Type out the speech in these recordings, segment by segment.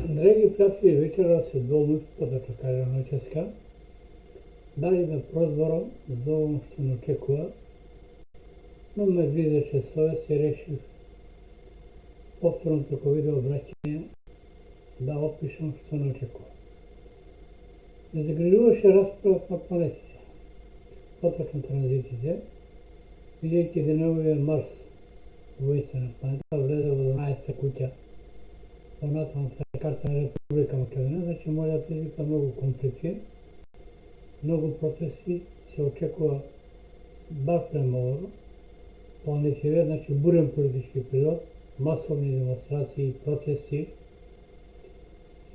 Dragi prijatelji, večeras se dolnu podokazano noćeska. Da li da prozborom za ono što ne očekuje, no me blizeće совест и реших повторно тако видео обраćanje да опишам što ne očekuje. Не загрижуваше разправът на планетите, по-точно транзитите, бидейки деновия Марс, воистина планета, влезе в 12-та кутя по наталната карта на Република Македония, значи може да предизвика много конфликти, много процеси се очекува баш премало, планетиве, значи бурен политически период, масовни демонстрации, протести.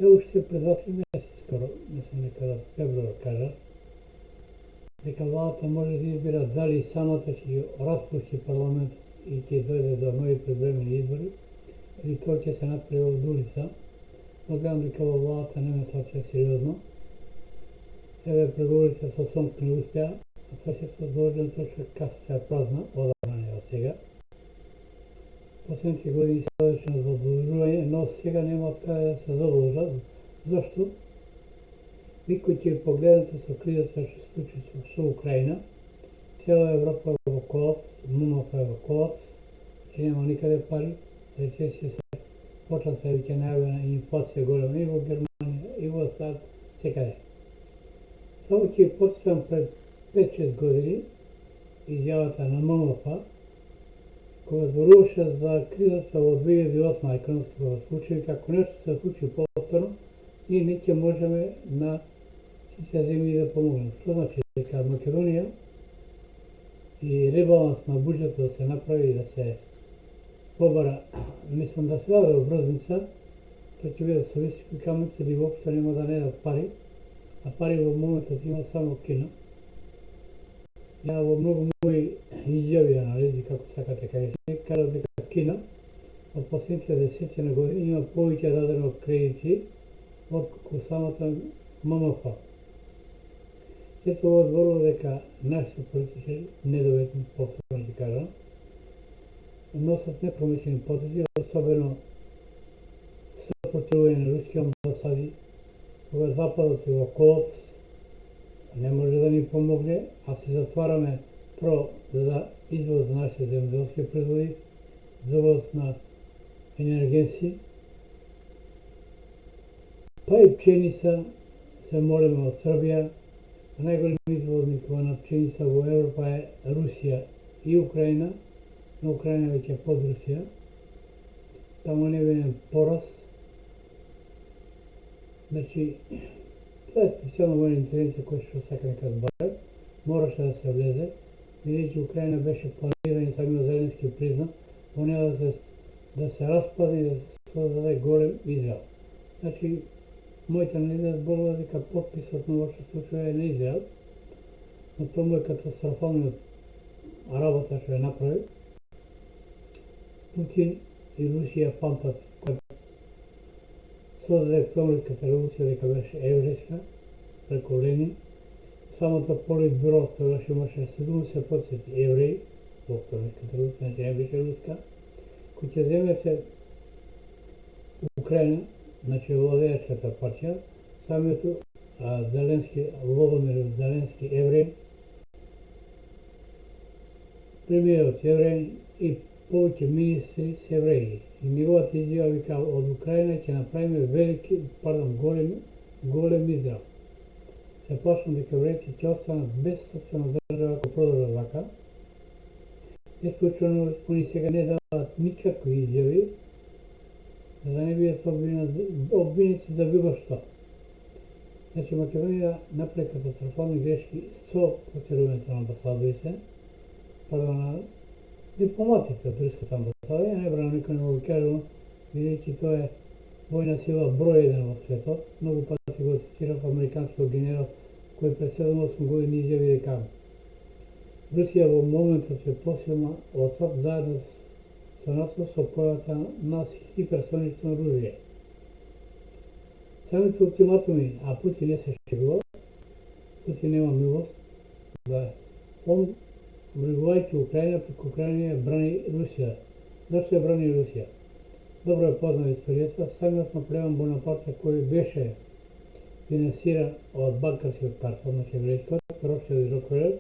Още през 2 месеца скоро, мисля некъде в февруар кажа, дека владата може да избира дали самата си разпусти парламент и ќе дойде до нови предвремени избори, или тоа ќе се направи од улица, но гледам дека во владата не ме сваќа сериозно. Еве преговорите со СОМК не успеа, а тоа ќе се должен сошто касата е празна, одавна од сега. Последните години се одеше на задолжување, но сега нема од каде да се задолжат. Зошто? Никој ќе погледнете со кризата што се случи со Украина, цела Европа е во колапс, ММФ е во колапс, че нема никаде пари, рецесија се почна се веќе најавена и инфлација голема и во Германија, и во САД, секаде. Само ќе потсетам пред 5-6 години изјавата на ММФ, кога зборуваше за кризата во 2008 економската случај, како нешто се случи повторно, ние не ќе можеме на сите земји да помогнем. Што значи дека Македонија и ребаланс на буџетот да се направи и да се побара, мислам да се даде обрзница, тоа ќе биде со високи камати или воопшто нема да не дадат пари, а пари во моментот има само Кина. Ја во многу мои изјави, анализи, како сакате кажете, кажат дека Кина во последните десетина години има повеќе дадено кредити отколку самата ММФ. Ето ова зборува дека нашите политичари недоветни, повторно ќе кажам, носат непромислени потези, особено со противување на руски амбасади, кога Западот е во колапс, не може да ни помогне, а се затвараме за извоз на нашите земјоделски производи, завоз на енергенси, па и пченица се молиме од Србија, а најголем извозник на пченица во Европа е Русија и Украина, но Украина веќе под Русија. Таму не виден пораз. Значи, тоа е специјална војна интервенција која што сака нека збаре, мораше да се влезе, бидејќи Украина беше планирана и самиот Зеленски призна, во неа да се распадне и да се создаде голем Израел. Значи, мојата анализа зборува дека потписот на ова што случува е на Израел, но тоа му е катастрофална работа што ја направи. Путин и Русија памтат кога создаде Октомврската револуција дека беше еврејска, преку Ленин. Самото политбюро тогаш имаше 70% евреи во Октомврската револуција, значи не беше руска. Кој ќе земете Украина, значи владеачката партија, самиот Зеленски, Володимир Зеленски евреј, премиерот евреј и повеќе министри се евреи. И неговата изјава вика од Украина ќе направиме голем Израел. Се плашам дека евреите ќе останат без собствена држава ако продолжат вака. Не случайно они сега не даваат никакви изјави, за да не бидат обвиници за било што. Значи Македонија направи катастрофални грешки со протерувањето на амбасадорите, на дипломатите од руската амбасада. Ја не брана никој не го кажува, бидејќи тоа е војна сила број 1 во светот. Многу пати го цитирав американскиот генерал кој пред 7-8 години изјави дека Русија во моментот е посилна од САД заедно со НАТО со појавата на хиперсонично оружје. Самите ултиматуми, а Путин не се шегува, Путин нема милост, да вригувајќи Украина, преку Украина брани Русија. Зашто ја брани Русија? Добро е позна историята. Самиот Наполеон Бонапарте, кој беше финансиран од банкарскиот картел, значи еврејскиот, Ротшилд и Рокфелер,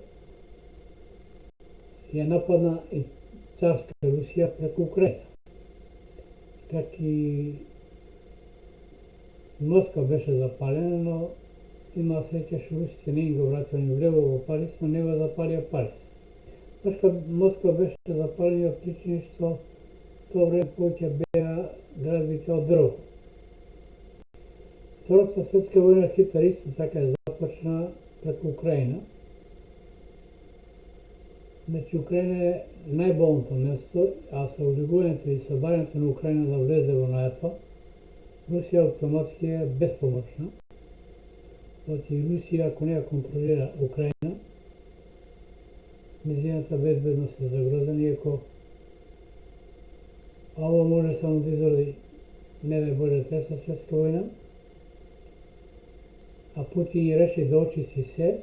ја нападна и царска Русија преку Украина. Така и Москва беше запалена, но има среќа што русите не им го вратили ни влево во Париз, но не го запалија Париз. Башка Москва беше запалена од причини што тоа време повеќе беа градбите од дрво. Втората светска војна Хитлер исто така е започна преку Украина. Значи Украина е најболното место, а со облигувањето и собарањето на Украина да влезе во НАТО, Русија автоматски е безпомощна. Значи Русија, ако не ја контролира Украина, нејзината безбедност е загрозена, иако ово може само да изроди, не дај Боже, трета светска војна, а Путин реши да очисти се,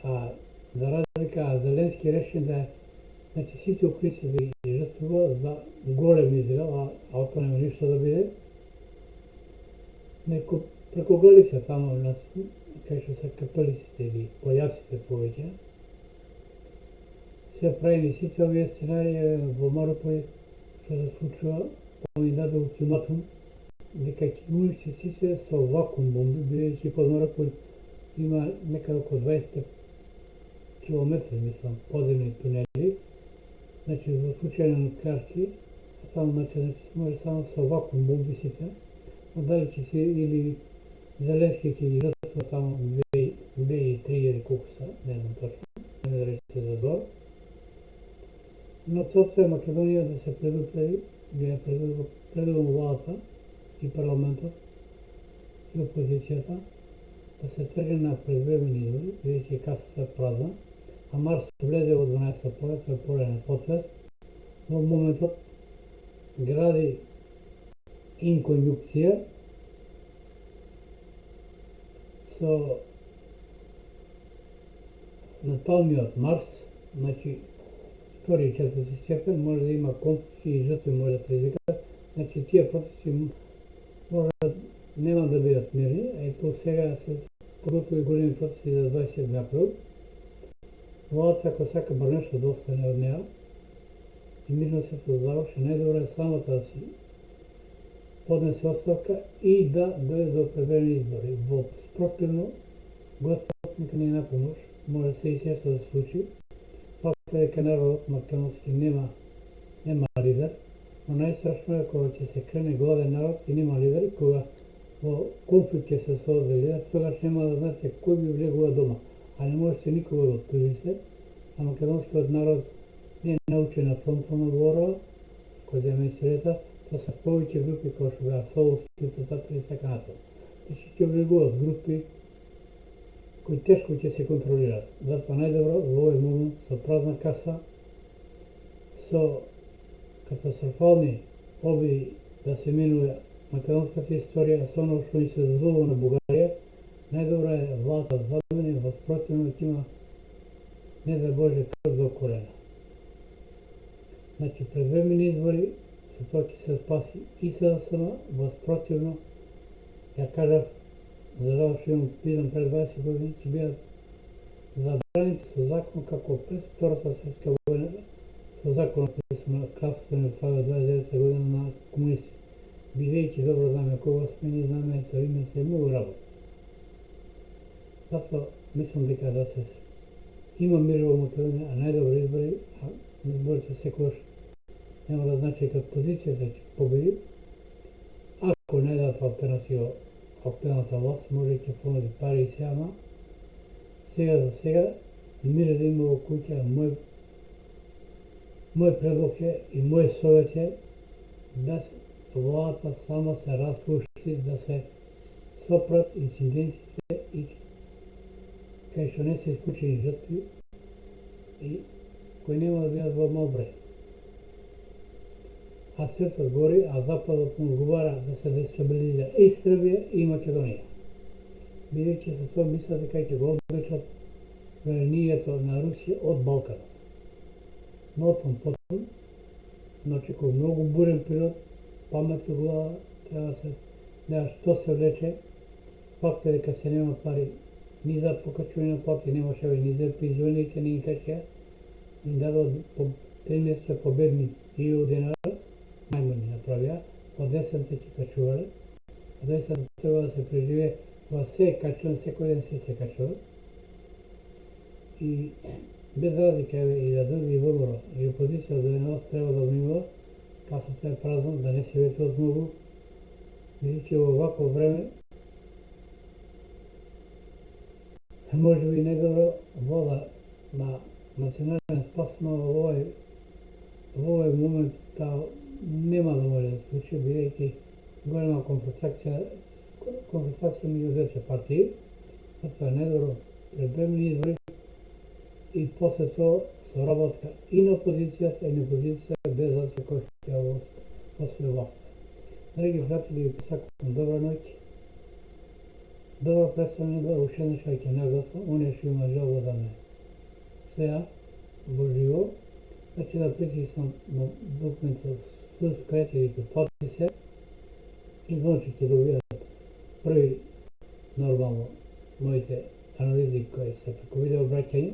а за разлика Зеленски реши да значи сите украинци да ги жртвува за голем Израел, а од тоа нема ништо да биде. Преку Галица таму кај што се католиците или појаците повеќе, се правени сите овие сценарии во Мариупол што се случува, они даде ултиматум дека ќе уништи сите со вакуум бомби, бидејќи под Мариупол има некаде околу 25 километри, мислам, подземни тунели, значи во случај на нуклеарки, а таму значи може само со вакуум бомби сите, но дали ќе се или Зеленски ќе ги жртвува таму 2-3 или колку са, не знам точно, не да речете за дор. Но целта е Македонија да се предупреди, да ја предупредува владата и парламентот и опозицијата да се тргне на предвремени избори, бидејќи касата е празна, а Марс влезе во 12 поле, тоа е поле на потвест. Во моментот гради инконјукција со наталниот Марс, значи втори и четврти степен, може да има конфликти и жртви може да предизвикат. Значи тие процеси може нема да бидат мирни, а и то сега се подготвили големи процеси за 27 април. Владата, ако сака бар нешто да остане од неа и мирно се заврши, најдобро е самата да си поднесе оставка и да дојде до предварени избори. Во спротивно, Господ нека ни на помош, може се и се да се случи. Факт е дека народот македонски нема лидер, но најстрашно е кога ќе се крене гладен народ и нема лидер, кога во конфликт ќе се создаде лидер, тогаш нема да знаете кој ви влегува дома, а не можете никога да оптужите, а македонскиот народ не е научен на фронтално зборува, кој земе историята, тоа се повеќе групи кои што беа соловски тататели и така натаму. Значи ќе влегуваат групи кои тешко ќе се контролираат. Затоа најдобро во овој момент со празна каса, со катастрофални обиди да се менува македонската историја, со оно што ни се дозволува на Бугарија, најдобро е владата да забрани, во спротивно ќе има, не да Боже, крв до корена. Значи предвремени избори, со тоа ќе се спаси и СДСМ, во спротивно, ја кажав, за жал што имам видам пред 20 години, ќе бидат забраните со закон како пред Втората светска војна, со законот на кралството на Југославија 29 година на комунисти. Бидејќи добро знаме кога сме, ние знаме со име се многу работа. Затоа мислам дека да се има мир во Македонија, а најдобри избори, а изборите секогаш нема да значи дека позицијата ќе победи. Ако не дадат алтернатива, актуелната власт може ќе понуди пари и се, ама сега за сега мир да има во куќа. Мој предлог е и мој совет е да владата сама се распушти, да се сопрат инцидентите и кај што не се исклучени жртви и кои нема да бидат во мал број. А светот гори, а Западот му одговара да се дестабилизира и Србија и Македонија. Бидејќи со тоа мислат дека ќе го облечат влијанието на Русија од Балканот. Но потом очекува многу бурен период, памет у глава, трябва да се гледа што се влече. Факт е дека се нема пари ни за покачување на плати, немаше ни за пензионерите, ни качија, им дадоа по 3 месеца победни 1000 денара, најмални направија, по 10 ќе качувале, по 10 треба да се преживее, кога се е качуван, секој ден се качува. И без разлика и да дојде и ВМРО и опозиција да нас треба да внимава, касата е празна, да не се ветуват многу, меѓутоа во вакво време може би најдобро вода на национален спас, но во овој момент нема да може да се случи, бидејќи голема конфронтација меѓу двете партии, затоа е најдобро пребремни избори и после тоа соработка и на опозицијата и на опозицијата без разлика кој ќе освои власт. Драги пријатели, ви посакувам добра ноќ. Добро представено, уште еднаш ќе нагласам, оние што има желба да ме следа во живо, значи да притиснам на буквите subscribe или потпати се и значи ќе добијат први нормално моите анализи кои се преку видео обраќање.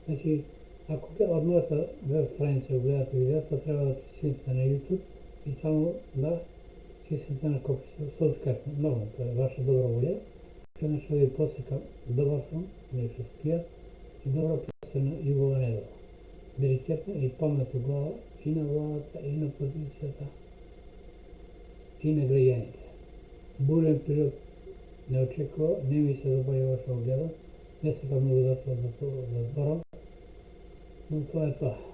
Значи, ако од мојата веб страница гледате видеото, треба да притиснете на YouTube и таму да стиснете на копчето subscribe. Нормално, тоа е ваша добра волја. Еднаш да ви посекам добар сон, нешто спија и добра пресена и убава недела. Деликатна и памет у глава и на владата, и на опозицијата, и на граѓаните. Бурен период не очекува, не ми се допаѓа ова што гледам, не сакам многу да зборам, но тоа е тоа.